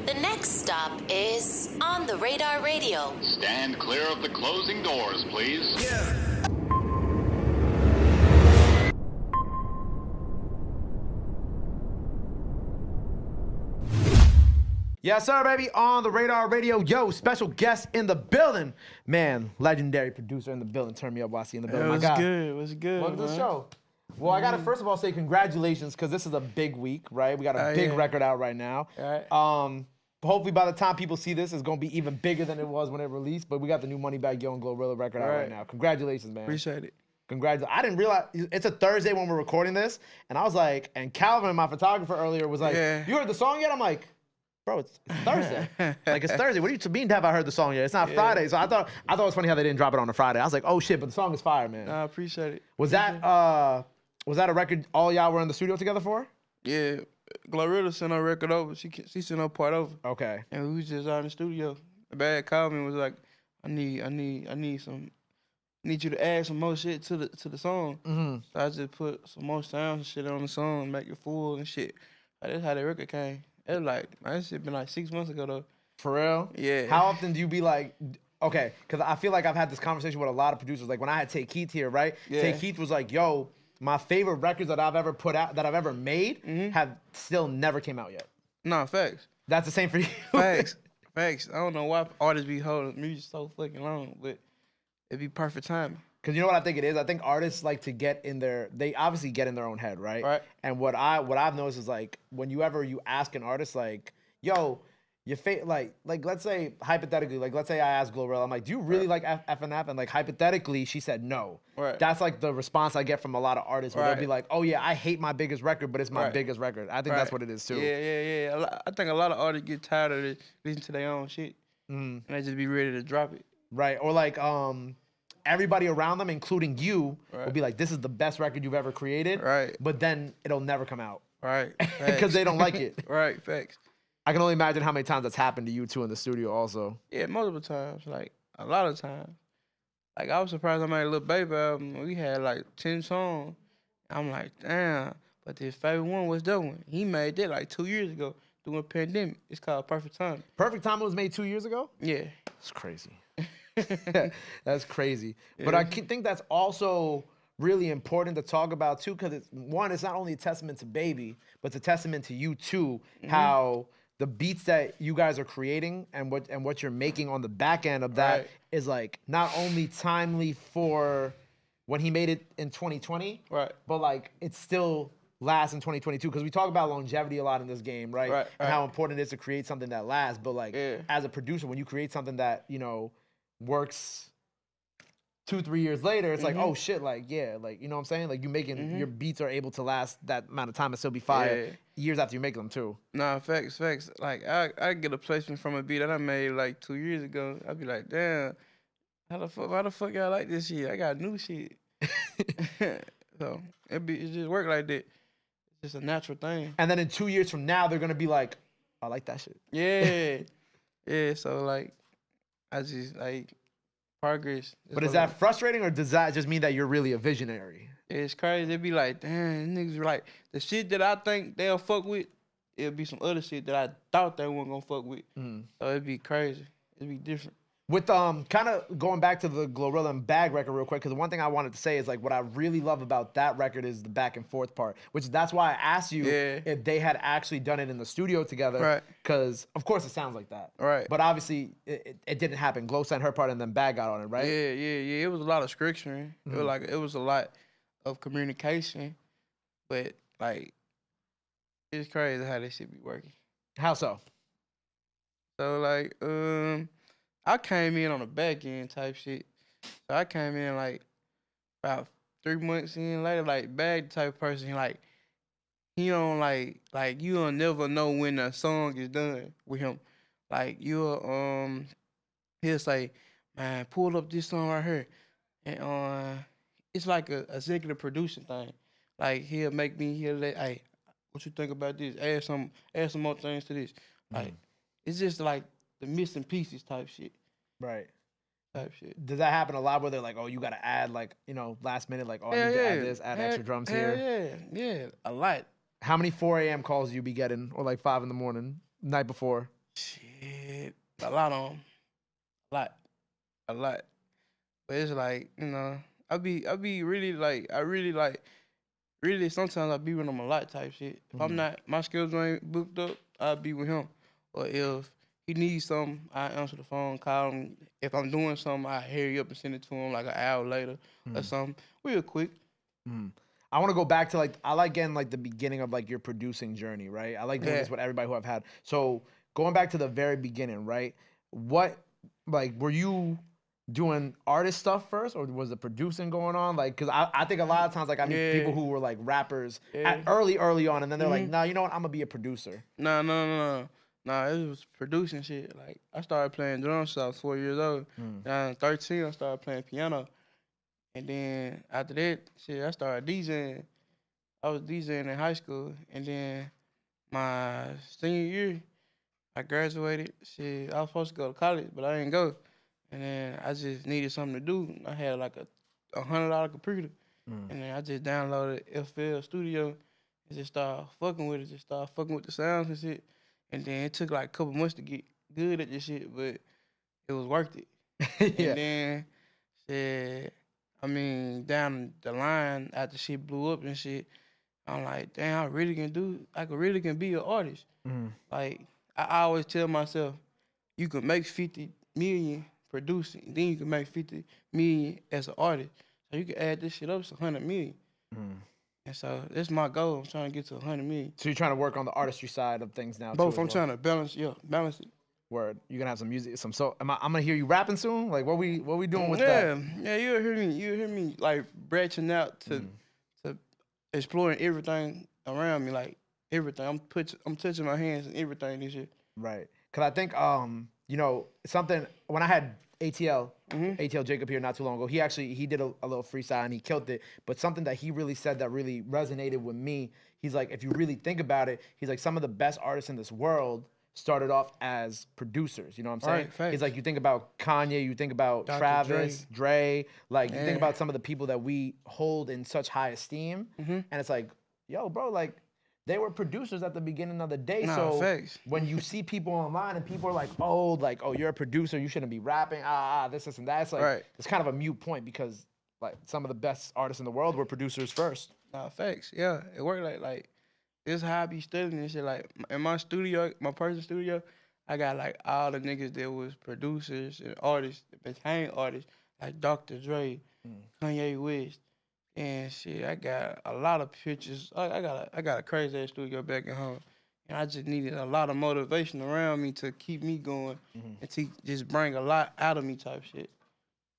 The next stop is On the Radar Radio. Stand clear of the closing doors, please. Yeah. Yes, sir, baby. On the Radar Radio. Yo, special guest in the building. Man, legendary producer in the building. TurnMeUpYC in the building. What's good? What's good? Welcome to the show. Well, I got to first of all say congratulations because this is a big week, right? We got a big record out right now. All right. Hopefully by the time people see this, it's going to be even bigger than it was when it released. But we got the new Moneybagg and Glorilla record out right now. Congratulations, man. Appreciate it. Congratulations. I didn't realize it's a Thursday when we're recording this. And I was like, and Calvin, my photographer earlier, was like, you heard the song yet? I'm like, bro, it's Thursday. Like, it's Thursday. What do you mean have I heard the song yet? It's not Friday. So I thought it was funny how they didn't drop it on a Friday. I was like, oh shit, but the song is fire, man. I appreciate it. Was that a record all y'all were in the studio together for? Yeah. Glorilla sent her record over. She sent her part over. Okay. And we was just out in the studio. The bad called me and was like, I need you to add some more shit to the song. Mm-hmm. So I just put some more sounds and shit on the song, make it full and shit. Like, that's how that record came. It was like, man, that shit been like 6 months ago though. For real? Yeah. How often do you be like, okay, because I feel like I've had this conversation with a lot of producers. Like when I had Take Keith here, right? Yeah. Take Keith was like, yo, my favorite records that I've ever put out, that I've ever made, have still never came out yet. Nah, facts. That's the same for you. Facts. Facts. I don't know why artists be holding music so fucking long, but it be perfect timing. Because you know what I think it is? I think artists like to they obviously get in their own head, right? Right. And what I've noticed is like, whenever you ask an artist like, yo, like let's say hypothetically, like let's say I asked Glorilla, I'm like, do you really like FNF? And like hypothetically, she said no. Right. That's like the response I get from a lot of artists where they'll be like, oh yeah, I hate my biggest record, but it's my biggest record. I think that's what it is too. Yeah. I think a lot of artists get tired of listening to their own shit. And they just be ready to drop it. Right. Or like everybody around them, including you, will be like, this is the best record you've ever created. Right. But then it'll never come out. Right. Because they don't like it. Right, facts. I can only imagine how many times that's happened to you two in the studio also. Yeah, multiple times. Like, a lot of times. Like, I was surprised I made a Lil Baby album. We had like 10 songs. I'm like, damn. But this favorite one was that one. He made that like 2 years ago during a pandemic. It's called Perfect Time. Perfect Time was made 2 years ago? Yeah. That's crazy. That's crazy. Yeah. But I think that's also really important to talk about too, because it's not only a testament to Baby, but it's a testament to you too, how the beats that you guys are creating and what you're making on the back end of that is like not only timely for when he made it in 2020, but like it's still lasts in 2022, because we talk about longevity a lot in this game, right? And how important it is to create something that lasts. But like as a producer, when you create something that, you know, works 2-3 years later, it's like, oh shit, like, yeah, like, you know what I'm saying? Like you making your beats are able to last that amount of time and still be fire years after you make them too. Nah, facts. Like I get a placement from a beat that I made like 2 years ago. I'd be like, damn, why the fuck y'all like this shit? I got new shit. So it just work like that. It's just a natural thing. And then in 2 years from now, they're gonna be like, I like that shit. Yeah. Yeah, so like I just like progress. But is that frustrating, or does that just mean that you're really a visionary? It's crazy. It'd be like, damn, niggas like the shit that I think they'll fuck with, it'll be some other shit that I thought they weren't gonna fuck with. So it'd be crazy. It'd be different. With kind of going back to the Glorilla and Bag record real quick, because the one thing I wanted to say is like what I really love about that record is the back and forth part, which that's why I asked you if they had actually done it in the studio together, because of course it sounds like that, but obviously it didn't happen. Glow sent her part and then Bag got on it, right? Yeah. It was a lot of scripturing. It was a lot of communication, but like it's crazy how this shit be working. How so? So like I came in on the back end type shit. So I came in like about 3 months in later, like Bag type of person. Like he don't like you don't never know when a song is done with him. Like he'll say, man, pull up this song right here, and it's like a executive producing thing. Like he'll let, hey, what you think about this? Add some more things to this. Like it's just like the missing pieces type shit. Right. Type shit. Does that happen a lot where they're like, oh, you got to add like, you know, last minute, like, oh, I need to add this, add extra drums here? Yeah, a lot. How many 4 a.m. calls do you be getting, or like 5 in the morning, night before? Shit, a lot on 'em. A lot. But it's like, you know, I be really like, really sometimes I be with him a lot type shit. If I'm not, my schedule ain't booked up, I'll be with him. Or if he needs something, I answer the phone, call him. If I'm doing something, I hurry up and send it to him like an hour later or something. Real quick. I want to go back to I like getting the beginning of your producing journey, right? I like doing this with everybody who I've had. So going back to the very beginning, right? What were you doing artist stuff first, or was the producing going on? Because I think a lot of times I meet people who were rappers at early on, and then they're like, nah, you know what? I'm gonna be a producer. Nah, it was producing shit. Like I started playing drums since I was 4 years old. Then 13, I started playing piano. And then after that, shit, I started DJing. I was DJing in high school. And then my senior year, I graduated. Shit, I was supposed to go to college, but I didn't go. And then I just needed something to do. I had like a $100 computer. And then I just downloaded FL Studio and just started fucking with it. Just started fucking with the sounds and shit. And then it took like a couple months to get good at this shit, but it was worth it. And then, shit, I mean, down the line after shit blew up and shit, I'm like, damn, I really can be an artist. Like, I always tell myself, you can make 50 million producing, then you can make 50 million as an artist. So you can add this shit up to 100 million. And so that's my goal. I'm trying to get to 100 million. So you're trying to work on the artistry side of things now. Both. I'm trying to balance it. Word. You're gonna have some music, I'm gonna hear you rapping soon. Like what we doing with that? Yeah, you'll hear me like branching out to exploring everything around me, like everything. I'm touching my hands and everything this year. Right. Cause I think something when I had ATL Jacob here not too long ago, he did a little freestyle and he killed it. But something that he really said that really resonated with me, he's like, if you really think about it, he's like, some of the best artists in this world started off as producers, you know what I'm saying? Right, he's like, you think about Kanye, you think about Dr. Travis, Dre, you think about some of the people that we hold in such high esteem, and it's like, yo, bro, they were producers at the beginning of the day. When you see people online and people are like, oh, you're a producer, you shouldn't be rapping, this and that. It's like, it's kind of a mute point because some of the best artists in the world were producers first. Nah, facts. Yeah, it worked like this is how I be studying and shit. Like in my studio, my personal studio, I got all the niggas that was producers and artists that became artists, like Dr. Dre, Kanye West. And shit, I got a lot of pictures. I got a crazy ass studio back at home, and I just needed a lot of motivation around me to keep me going and to just bring a lot out of me type shit.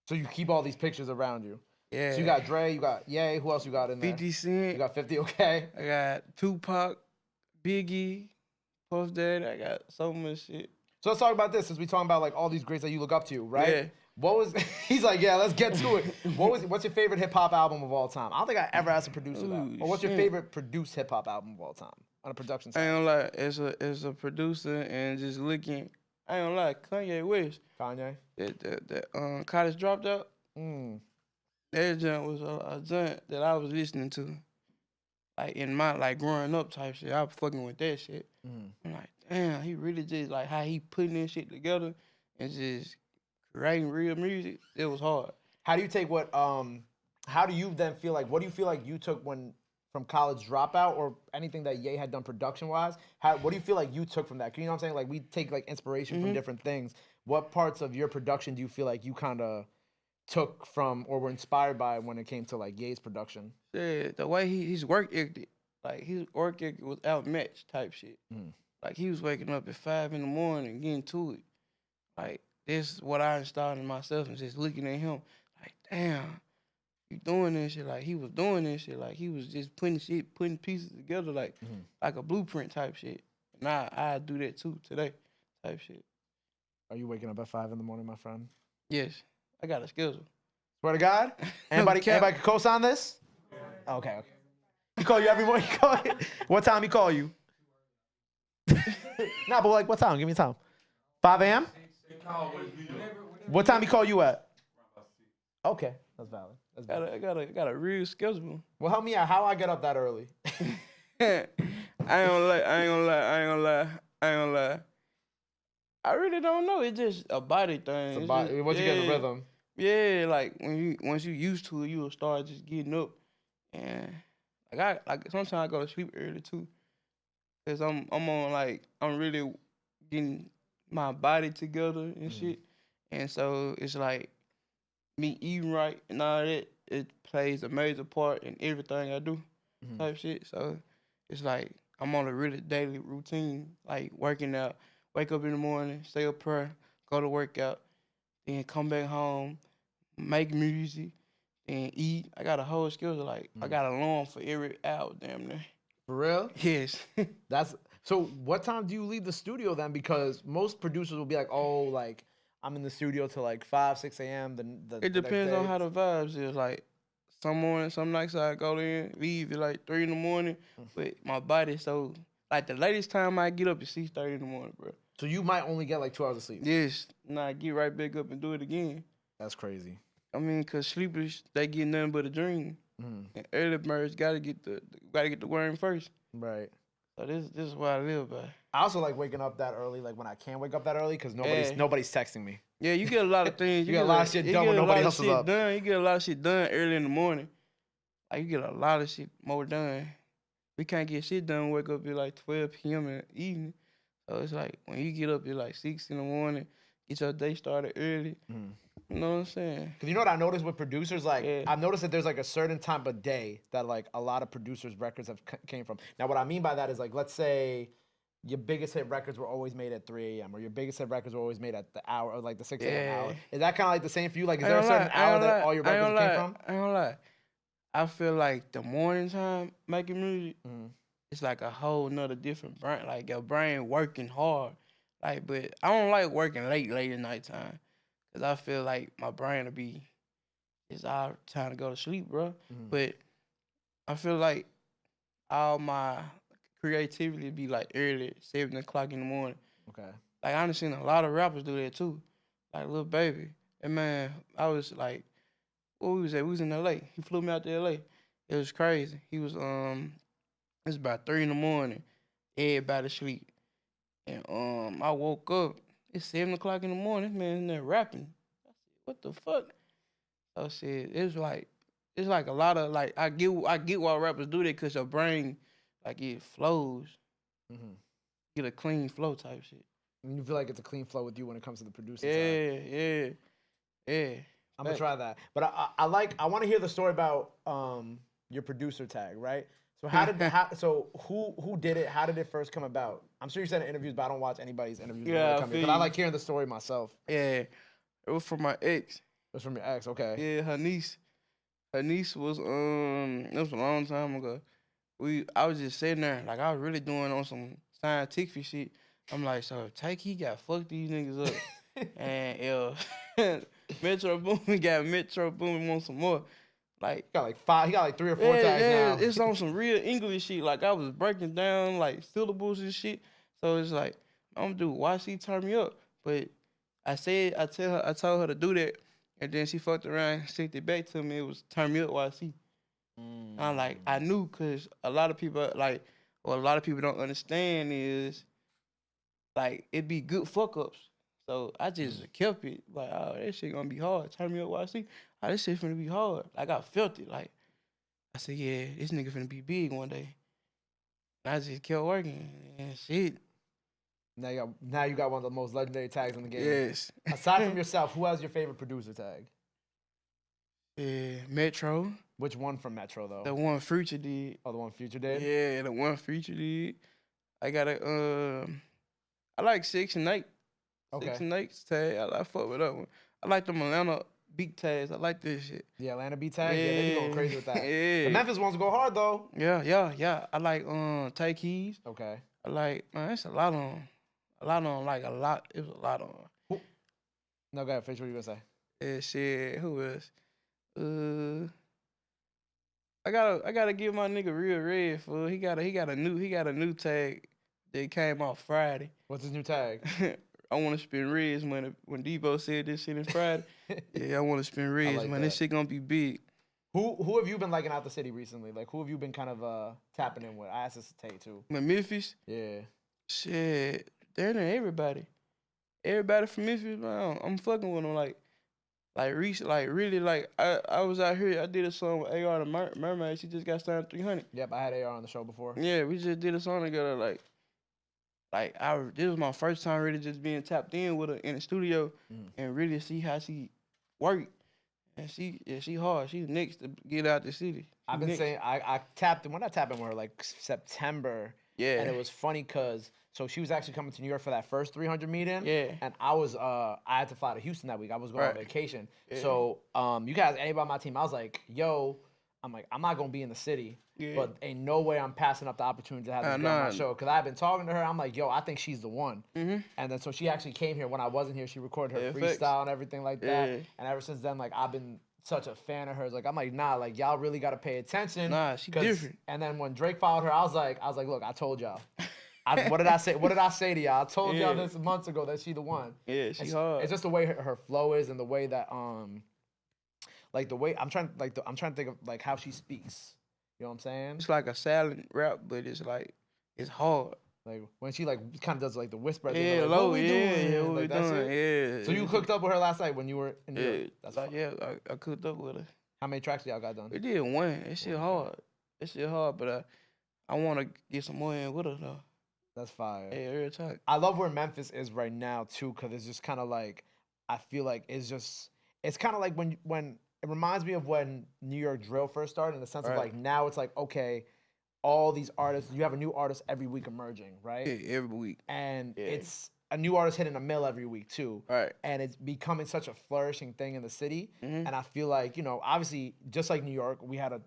So you keep all these pictures around you. Yeah. So you got Dre, you got Ye. Who else you got in there? 50 Cent. You got 50. Okay. I got Tupac, Biggie, Puff Daddy. I got so much shit. So let's talk about this since we talking about all these greats that you look up to, right? Yeah. What was he's like, yeah, let's get to it. What's your favorite hip hop album of all time? I don't think I ever asked a producer that. Or what's your favorite produced hip hop album of all time on a production side? I ain't gonna lie, as a producer and just looking, I ain't gonna lie, Kanye West. Kanye? That College Dropout. That joint was a joint that I was listening to. Like in my growing up type shit. I was fucking with that shit. I'm like, damn, he really just how he putting this shit together and just writing real music. It was hard. How do you take how do you then feel what do you feel like you took from College Dropout or anything that Ye had done production-wise? What do you feel like you took from that? You know what I'm saying? We take inspiration from different things. What parts of your production do you feel like you kind of took from or were inspired by when it came to Ye's production? Yeah, the way his work ethic, his work ethic was outmatched type shit. He was waking up at 5 in the morning and getting to it. This is what I installed in myself and just looking at him damn, you doing this shit. He was doing this shit. He was just putting pieces together like a blueprint type shit. And I do that too today type shit. Are you waking up at 5 in the morning, my friend? Yes. I got a schedule. Swear to God? Anybody can co-sign this? Okay. He call you every morning? What time he call you? Nah, but what time? Give me time. 5 a.m.? What time he call you at? Okay, that's valid. I got a real schedule. Well, help me out. How I get up that early? I ain't gonna lie. I really don't know. It's just a body thing. It's It's about just, once you get in the rhythm. Yeah, like once you used to it, you'll start just getting up. And like sometimes I go to sleep early too. Cause I'm on like I'm really getting my body together and shit. And so it's like me eating right and all that, it plays a major part in everything I do type shit. So it's like I'm on a really daily routine, like working out, wake up in the morning, say a prayer, go to workout, then come back home, make music, then eat. I got a whole schedule. Like I got an alarm for every hour, damn near. For real? Yes. That's so. What time do you leave the studio then? Because most producers will be like, "Oh, like I'm in the studio till like 5, 6 a.m." It The next depends on day. how the vibes is. Like some morning, some nights I go in, leave at like 3 in the morning, but my body so like the latest time I get up is 6:30 in the morning, bro. So you might only get like 2 hours of sleep. Yes, and I get right back up and do it again. That's crazy. I mean, cause sleepers they get nothing but a dream, and early birds gotta get the worm first. Right. So this is what I live by. I also like waking up that early, like when I can't wake up that early, because Yeah. nobody's texting me. Yeah, you get a lot of things. You get a lot of shit done when nobody else is up. You get a lot of shit done early in the morning. Like you get a lot of shit more done. We can't get shit done. Wake up at like 12 p.m. in the evening. So it's like when you get up at like 6 in the morning, get your day started early. You know what I'm saying? Because you know what I noticed with producers, like Yeah. I've noticed that there's like a certain time of day that like a lot of producers' records have came from. Now, what I mean by that is like, let's say your biggest hit records were always made at 3 a.m. or your biggest hit records were always made at the hour or like the 6 a.m. hour. Is that kind of like the same for you? Like, is there a certain hour that all your records came from? I ain't gonna lie. I feel like the morning time making music, it's like a whole nother different brain. Like your brain working hard. Like, but I don't like working late at nighttime. Cause I feel like my brain will be, it's all time to go to sleep, bro. But I feel like all my creativity be like early, 7 o'clock in the morning. Okay. Like I done seen a lot of rappers do that too. Like Lil Baby. And man, I was like, where we was at? We was in LA. He flew me out to LA. It was crazy. He was it's about 3 in the morning. Everybody sleep. And I woke up. It's 7 o'clock in the morning. This man in there rapping. I said, what the fuck? So shit, it's like a lot of like I get why rappers do that because your brain like it flows. Get a clean flow type shit. And you feel like it's a clean flow with you when it comes to the producing side. Yeah. I'm gonna try that. But I want to hear the story about your producer tag, right? So who did it? How did it first come about? I'm sure you said in interviews, but I don't watch anybody's interviews. Yeah, because I like hearing the story myself. Yeah, it was from my ex. It was from your ex, okay? Yeah, her niece. Her niece was it was a long time ago. I was just sitting there like I was really doing on some scientific shit. I'm like, so he got fucked these niggas up, and Metro Boomin got Metro Boomin on some more. Like He got like 3 or 4 tags now. it's on some real English shit. Like I was breaking down like syllables and shit. So it's like I'm gonna do YC turn me up. But I told her to do that, and then she fucked around, and sent it back to me. It was turn me up YC. I'm like I knew because a lot of people like what a lot of people don't understand is like it be good fuck ups. So I just kept it like, oh, that shit gonna be hard. Turn me up YC. Oh, this shit finna be hard. Like I felt it. Like I said, yeah, this nigga finna be big one day. And I just kept working and shit. Now you got one of the most legendary tags in the game. Yes. Aside from yourself, who has your favorite producer tag? Yeah, Metro. Which one from Metro though? The one Future did. Oh, the one Future did? Yeah, the one Future did. I got I like 6 and 8. Okay. 6 and 8 tag. I fuck with that one. I like them Atlanta beat tags. I like this shit. The Atlanta beat tag? Yeah, they be going crazy with that. Yeah. The Memphis ones go hard though. Yeah. I like Tay Keys. Okay. I like, man, it's a lot on. It was a lot on. No, go ahead, finish what you gonna say. Yeah, shit. Who else? I gotta give my nigga Real Red fool. He got a new tag that came out Friday. What's his new tag? I want to spend Reds money. When Debo said this shit in Friday, yeah, I want to spend Reds, like man. that. This shit gonna be big. Who have you been liking out the city recently? Like who have you been kind of tapping in with? I asked this to Tay too. Memphis, Yeah. shit, they're in everybody. everybody from Memphis, man, I'm fucking with them. Really, I was out here. I did a song with AR the Mermaid. She just got signed 300. Yep, I had AR on the show before. Yeah, we just did a song together. This was my first time really just being tapped in with her in the studio and really see how she worked. And she hard. She's next to get out the city. I've been saying I tapped in with her like September. Yeah. And it was funny because so she was actually coming to New York for that first 300 meeting. Yeah. And I had to fly to Houston that week. I was going on vacation. Yeah. So you guys, anybody on my team, I was like, yo, I'm not gonna be in the city. Yeah. But ain't no way I'm passing up the opportunity to have this girl on my show. Because I've been talking to her. I'm like, yo, I think she's the one. And then so she actually came here when I wasn't here. She recorded her freestyle and everything like that. And ever since then, like, I've been such a fan of hers. Like, I'm like, nah, like, y'all really got to pay attention. Nah, she different. And then when Drake followed her, I was like, look, I told y'all. What did I say? What did I say to y'all? I told y'all this months ago that she the one. Yeah, she hard. It's just the way her flow is and the way that like the way I'm trying to think of like how she speaks. You know what I'm saying? It's like a silent rap, but it's hard. Like when she like kind of does like the whisper. Yeah, like, low. What we doing? Yeah. So you hooked up with her last night when you were in New York? That's I cooked up with her. How many tracks y'all got done? We did one. That shit hard. But I want to get some more in with her though. That's fire. Yeah, every time. I love where Memphis is right now too, because it's just kind of like I feel like it's kind of like when it reminds me of when New York drill first started in the sense of like now it's like okay, all these artists, you have a new artist every week emerging, right? Yeah, every week. And it's a new artist hitting a mill every week too. Right. And it's becoming such a flourishing thing in the city. And I feel like, you know, obviously just like New York, we had a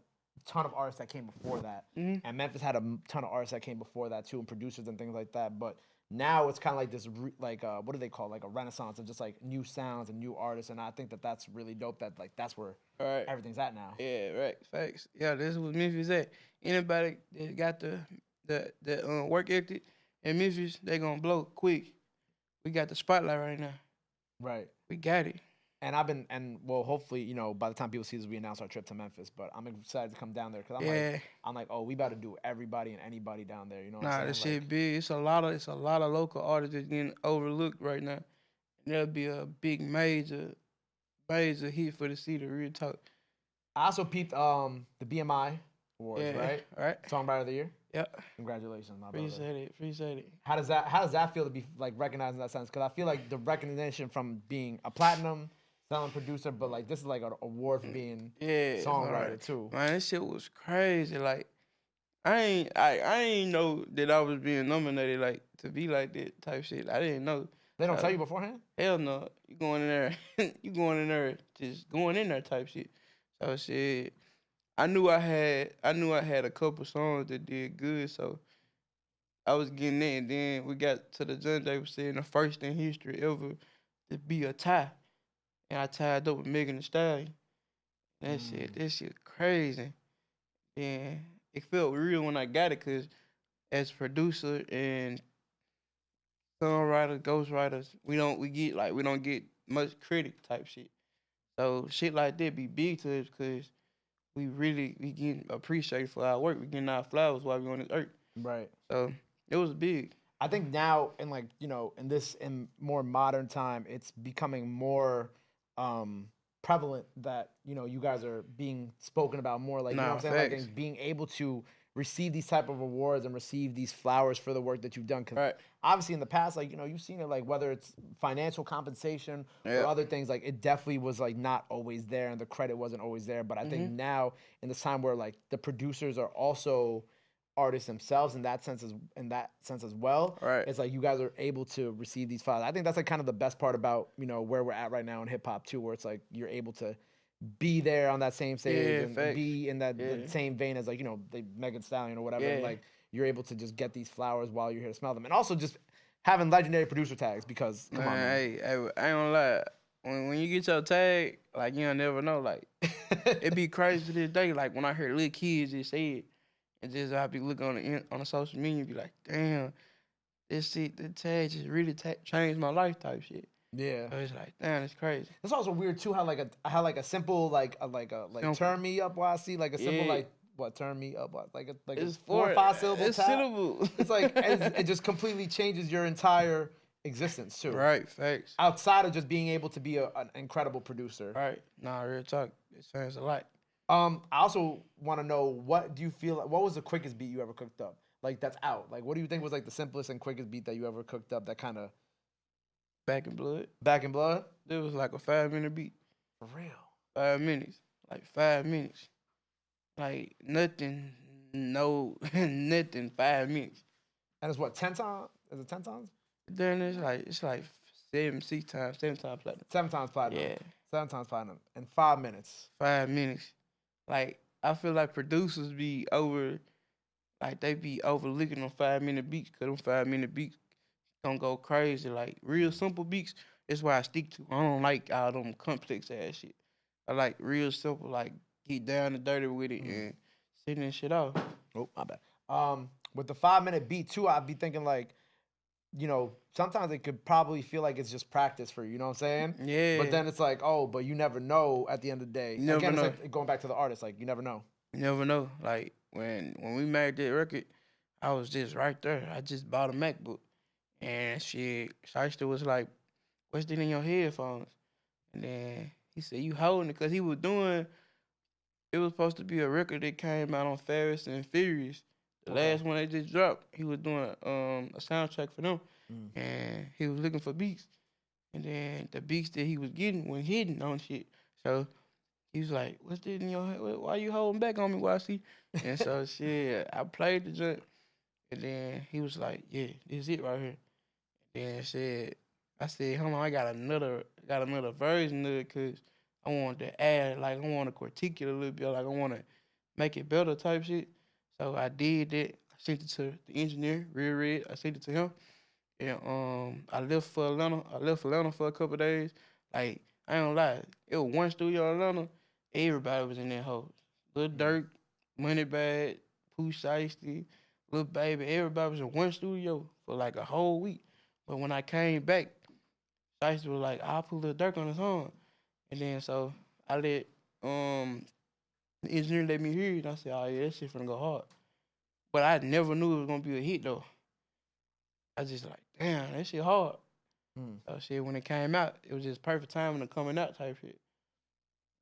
ton of artists that came before that. And Memphis had a ton of artists that came before that too, and producers and things like that. But now it's kind of like this, what do they call it? Like a renaissance of just like new sounds and new artists. And I think that that's really dope that like that's where everything's at now. Yeah, right. Facts. Yeah, this is what Memphis at. Anybody that got the work ethic in Memphis, they gonna blow quick. We got the spotlight right now. Right. We got it. And hopefully, you know, by the time people see this, we announce our trip to Memphis. But I'm excited to come down there because I'm like, oh, we about to do everybody and anybody down there. You know what I'm saying? This shit big. It's a lot of local artists that's getting overlooked right now. And there'll be a big major hit for the city. Real talk. I also peeped the BMI Awards, right? Right. Songwriter of the Year. Yep. Congratulations, my brother. Appreciate it. How does that feel to be like recognized in that sense? Because I feel like the recognition from being a platinum selling producer, but like this is like an award for being songwriter too. Man, this shit was crazy. Like I ain't know that I was being nominated like to be like that type shit. I didn't know. They don't tell you beforehand? Hell no. You going in there, just going in there type shit. So shit. I knew I had a couple songs that did good, so I was getting in. Then we got to the judge. They were saying the first in history ever to be a tie, and I tied up with Megan Thee Stallion. That shit crazy. And it felt real when I got it, cause as producer and songwriter, ghostwriters, we don't get much credit type shit. So shit like that be big to us, cause we getting appreciated for our work. We getting our flowers while we on this earth. Right. So it was big. I think now in like, you know, in more modern time, it's becoming more prevalent that, you know, you guys are being spoken about more. Like, you know what I'm saying? Like being able to receive these type of awards and receive these flowers for the work that you've done. Because obviously in the past, like, you know, you've seen it, like whether it's financial compensation or other things, like it definitely was like not always there and the credit wasn't always there. But I think now in this time where like the producers are also artists themselves in that sense as well, it's like you guys are able to receive these flowers. I think that's like kind of the best part about, you know, where we're at right now in hip hop too, where it's like you're able to be there on that same stage and be in that the same vein as like, you know, the Megan Thee Stallion or whatever. And like you're able to just get these flowers while you're here to smell them. And also just having legendary producer tags because come on. Hey, I ain't gonna lie. When you get your tag, like you'll never know. Like it be crazy to this day. Like when I hear little kids just say it, and just I be looking on the social media and be like, damn, this shit, the tag just really changed my life type shit. Yeah. So it's like, damn, it's crazy. It's also weird too how a simple like turn me up while I see like a simple like what turn me up like it's 4 or 5 syllable it's tag. syllable. It's like it just completely changes your entire existence too. Right, facts. Outside of just being able to be an incredible producer. Right. Nah, real talk. It sounds a lot. I also want to know, what do you feel like, what was the quickest beat you ever cooked up? Like that's out. Like what do you think was like the simplest and quickest beat that you ever cooked up that kind of Back in blood. back in blood? It was like a 5-minute beat. For real. 5 minutes. Like 5 minutes. Like nothing, no, nothing, 5 minutes. And it's what, 10 times? Is it 10 times? Then it's like 7 times platinum. 7 times platinum. Yeah. 7 times platinum. In 5 minutes. 5 minutes. Like I feel like producers be they be overlooking them 5-minute beats, cause them 5-minute beats don't go crazy. Like real simple beats, that's why I stick to. I don't like all them complex ass shit. I like real simple, like get down and dirty with it and send that shit off. Oh, my bad. With the 5-minute beat too, I'd be thinking like, you know, sometimes it could probably feel like it's just practice for you. You know what I'm saying? Yeah. But then it's like, oh, but you never know at the end of the day. You never Again, know. it's like going back to the artist, like you never know. You never know. Like when we made that record, I was just right there. I just bought a MacBook, and shit, Shiesty was like, "What's that in your headphones?" And then he said, "You holding it?" Cause he was doing. It was supposed to be a record that came out on Fast and Furious. The last one they just dropped, he was doing a soundtrack for them, and he was looking for beats. And then the beats that he was getting were hidden on shit. So he was like, "What's that in your head? Why you holding back on me, YC?" And so shit, I played the joint, and then he was like, "Yeah, this is it right here." And then I said, "Hold on, I got another version of it, cause I wanted to add, like I want to critique it a little bit, like I want to make it better type shit." So I did that. I sent it to the engineer, Real Red. I sent it to him, and I left for Atlanta. I left Atlanta for a couple of days. Like I ain't gonna lie, it was one studio in Atlanta. Everybody was in that hole. Lil Durk, Moneybagg, Pooh Shiesty, Lil Baby. Everybody was in one studio for like a whole week. But when I came back, Shiesty was like, "I'll put Lil Durk on his horn." And then so I let the engineer let me hear it. And I said, "Oh yeah, that shit finna go hard." But I never knew it was gonna be a hit though. I just like, damn, that shit hard. So shit, when it came out, it was just perfect timing to coming out type shit.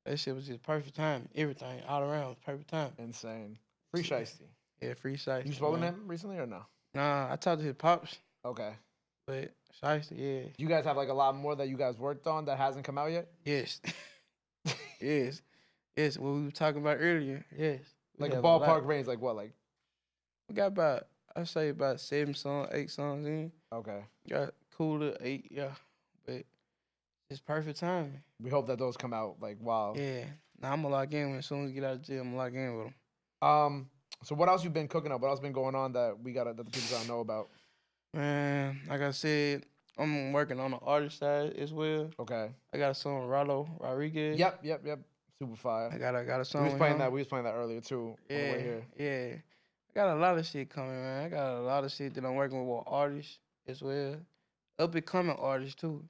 That shit was just perfect time. Everything all around was perfect time. Insane. Free Shiesty. Yeah, free Shiesty. You spoken to him recently or no? Nah, I talked to his pops, Okay. but Shiesty, yeah. You guys have like a lot more that you guys worked on that hasn't come out yet? Yes. Yes. Yes, what we were talking about earlier. Yes. We Like a have lot. ballpark range, like what? Like, We got about, I say about 7 songs, 8 songs in. okay. Got cooler 8, yeah. But it's perfect timing. We hope that those come out like wow. Yeah. Now I'm gonna lock in as soon as we get out of jail. I'm gonna lock in with them. So what else you been cooking up? What else been going on that that the people don't know about? Man, like I said, I'm working on the artist side as well. Okay. I got a song with Rollo Rodriguez. Yep. Super fire. I got a song. We was with playing him. that. We was playing that earlier too. On the way here. Yeah. I got a lot of shit coming, man. I got a lot of shit that I'm working with artists as well. Up and coming artists too.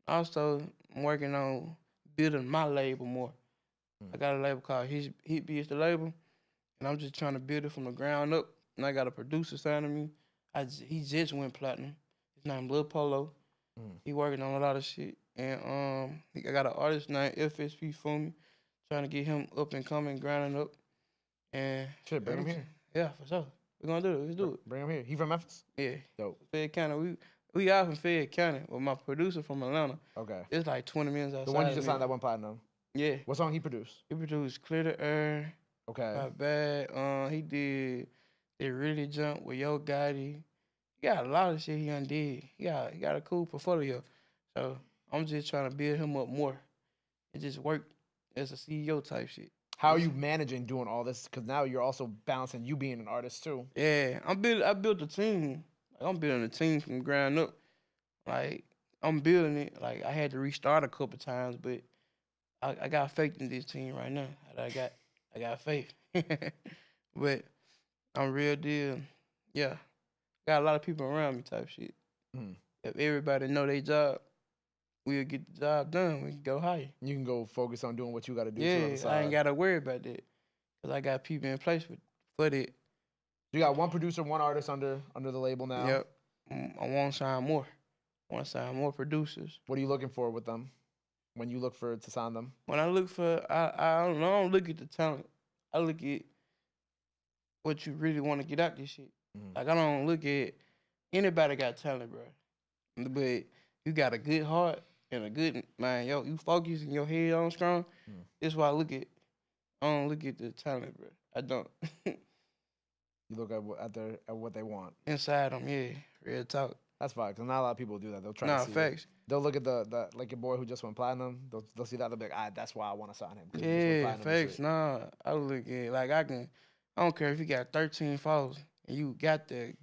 Also, I'm working on building my label more. I got a label called Hit Beats the label, and I'm just trying to build it from the ground up. And I got a producer signing me. He just went platinum. His name Lil Polo. He working on a lot of shit. And I got an artist named FSP for me, trying to get him up and coming, grinding up. And Shit, bring him here. Yeah, for sure. We're gonna do it. Let's do it. Bring him here. He from Memphis? Yeah. Dope. Fayette County. We out from Fayette County with my producer from Atlanta. Okay. It's like 20 minutes outside. The one you of just me. signed that one platinum. Yeah. What song he produced? He produced Clear the Air. Okay. Not bad. He did They Really Jump with Yo Gotti. He got a lot of shit he undid. He got a cool portfolio. So I'm just trying to build him up more and just work as a CEO type shit. How are you managing doing all this? Because now you're also balancing you being an artist too. Yeah, I built a team. Like, I'm building a team from the ground up. Like I'm building it. Like I had to restart a couple times, but I got faith in this team right now. I got faith. But I'm real deal. Yeah, got a lot of people around me type shit. If everybody know their job, we'll get the job done. We can go higher. You can go focus on doing what you got to do. Yeah, too on the side. I ain't got to worry about that because I got people in place for that. You got one producer, one artist under the label now. Yep. I want to sign more. I want to sign more producers. What are you looking for with them? When you look for to sign them? When I look for, I don't know, I don't look at the talent. I look at what you really want to get out this shit. Like, I don't look at anybody got talent, bro. But you got a good heart and a good mind. Yo, you focus and your head on strong. That's why I look at. I don't look at the talent, bro. I don't. You look at what they want. Inside them, yeah. Real talk. That's fine, because not a lot of people do that. They'll try to see facts. They'll look at the like your boy who just went platinum. They'll see that. They'll be like, that's why I want to sign him. 'Cause he just went Yeah, platinum and facts. shit." Nah, I look at like I don't care if you got 13 followers and you got a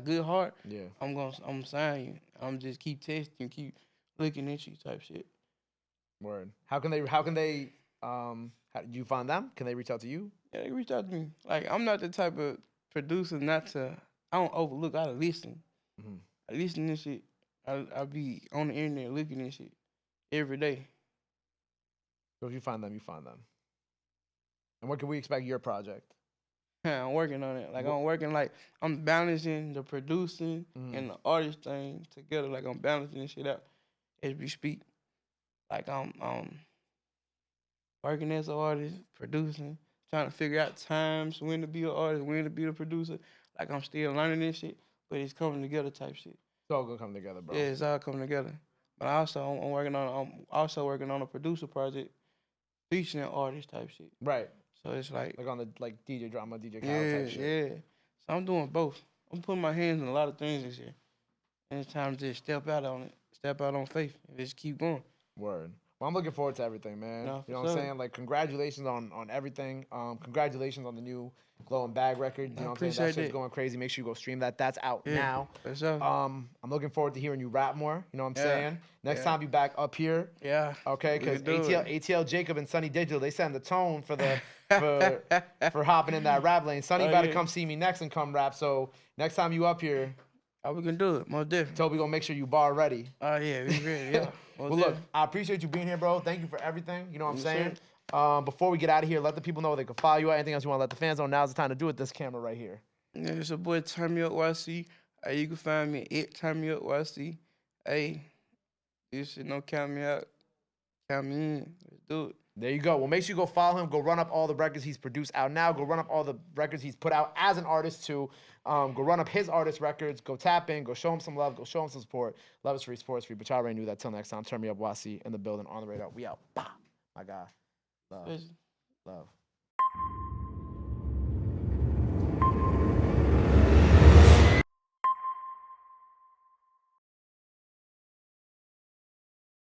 good heart. Yeah. I'm sign you. I'm just keep testing, keep looking at you type shit. Word. How do you find them? Can they reach out to you? Yeah, they reach out to me. Like, I'm not the type of producer I don't overlook. I listen. I listen to shit. I be on the internet looking at shit every day. So if you find them, you find them. And what can we expect your project? I'm working on it. Like, I'm balancing the producing and the artist thing together. Like, I'm balancing this shit out as we speak. Like, I'm working as an artist, producing, trying to figure out times when to be an artist, when to be the producer. Like, I'm still learning this shit, but it's coming together type shit. It's all gonna come together, bro. Yeah, it's all coming together. But I'm also working on a producer project featuring artists type shit. Right. So it's like on the DJ drama, DJ Khaled type shit. Yeah. So I'm doing both. I'm putting my hands in a lot of things this year. And it's time to just step out on it. Step out on faith and just keep going. Word. Well, I'm looking forward to everything, man. No, you know what I'm saying? Like, congratulations on everything. Congratulations on the new Glow and Bag record. You know what I'm saying? That shit's going crazy. Make sure you go stream that. That's out now. For sure. I'm looking forward to hearing you rap more. You know what I'm saying? Next time you back up here. Yeah. Okay, because ATL Jacob and Sunny Digital, they set the tone for the for hopping in that rap lane. Sunny better come see me next and come rap. So next time you up here, we can do it. Most definitely. Toby gonna make sure you bar ready. Oh yeah, we ready. Yeah. Well, look, I appreciate you being here, bro. Thank you for everything. You know what I'm saying? Before we get out of here, let the people know where they can follow you. Anything else you want to let the fans know? Now's the time to do it. This camera right here. Yeah, it's your boy TurnMeUpYC. Hey, you can find me at TurnMeUpYC. Hey, this shit don't count me out. Count me in. Let's do it. There you go. Well, make sure you go follow him. Go run up all the records he's produced out now. Go run up all the records he's put out as an artist too. Go run up his artist records. Go tap in. Go show him some love. Go show him some support. Love is free, sports free. But y'all already knew that. Till next time, TurnMeUpYC in the building on the radar. We out. Bah. My guy. Love. Love.